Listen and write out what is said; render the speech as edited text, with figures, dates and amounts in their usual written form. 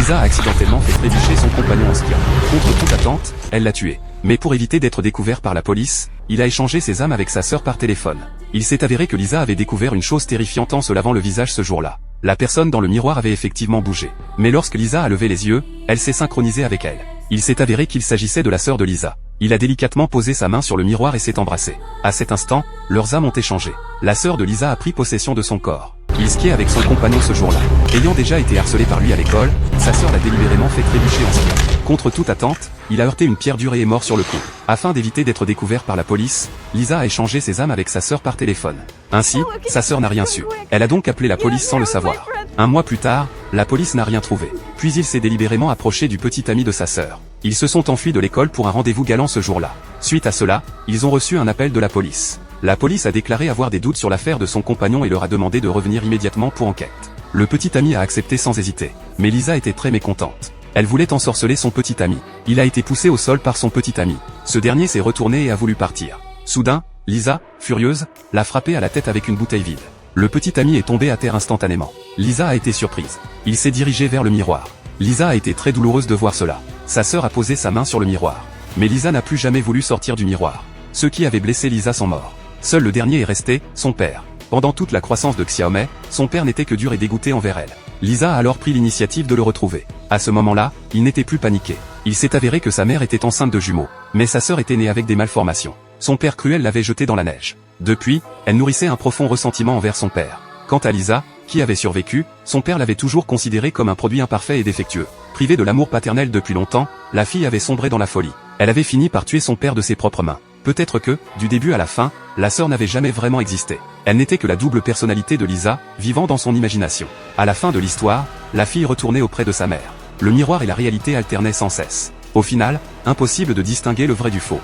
Lisa a accidentellement fait trébucher son compagnon en skiant. Contre toute attente, elle l'a tué. Mais pour éviter d'être découvert par la police, il a échangé ses âmes avec sa sœur par téléphone. Il s'est avéré que Lisa avait découvert une chose terrifiante en se lavant le visage ce jour-là. La personne dans le miroir avait effectivement bougé. Mais lorsque Lisa a levé les yeux, elle s'est synchronisée avec elle. Il s'est avéré qu'il s'agissait de la sœur de Lisa. Il a délicatement posé sa main sur le miroir et s'est embrassé. À cet instant, leurs âmes ont échangé. La sœur de Lisa a pris possession de son corps. Il skiait avec son compagnon ce jour-là. Ayant déjà été harcelé par lui à l'école, sa sœur l'a délibérément fait trébucher en skiant. Contre toute attente, il a heurté une pierre dure et est mort sur le coup. Afin d'éviter d'être découvert par la police, Lisa a échangé ses âmes avec sa sœur par téléphone. Ainsi, sa sœur n'a rien su. Elle a donc appelé la police sans le savoir. Un mois plus tard, la police n'a rien trouvé. Puis il s'est délibérément approché du petit ami de sa sœur. Ils se sont enfuis de l'école pour un rendez-vous galant ce jour-là. Suite à cela, ils ont reçu un appel de la police. La police a déclaré avoir des doutes sur l'affaire de son compagnon et leur a demandé de revenir immédiatement pour enquête. Le petit ami a accepté sans hésiter. Mais Lisa était très mécontente. Elle voulait ensorceler son petit ami. Il a été poussé au sol par son petit ami. Ce dernier s'est retourné et a voulu partir. Soudain, Lisa, furieuse, l'a frappé à la tête avec une bouteille vide. Le petit ami est tombé à terre instantanément. Lisa a été surprise. Il s'est dirigé vers le miroir. Lisa a été très douloureuse de voir cela. Sa sœur a posé sa main sur le miroir. Mais Lisa n'a plus jamais voulu sortir du miroir. Ceux qui avaient blessé Lisa sont morts. Seul le dernier est resté, son père. Pendant toute la croissance de Xiaomei, son père n'était que dur et dégoûté envers elle. Lisa a alors pris l'initiative de le retrouver. À ce moment-là, il n'était plus paniqué. Il s'est avéré que sa mère était enceinte de jumeaux. Mais sa sœur était née avec des malformations. Son père cruel l'avait jetée dans la neige. Depuis, elle nourrissait un profond ressentiment envers son père. Quant à Lisa, qui avait survécu, son père l'avait toujours considéré comme un produit imparfait et défectueux. Privée de l'amour paternel depuis longtemps, la fille avait sombré dans la folie. Elle avait fini par tuer son père de ses propres mains. Peut-être que, du début à la fin, la sœur n'avait jamais vraiment existé. Elle n'était que la double personnalité de Lisa, vivant dans son imagination. À la fin de l'histoire, la fille retournait auprès de sa mère. Le miroir et la réalité alternaient sans cesse. Au final, impossible de distinguer le vrai du faux.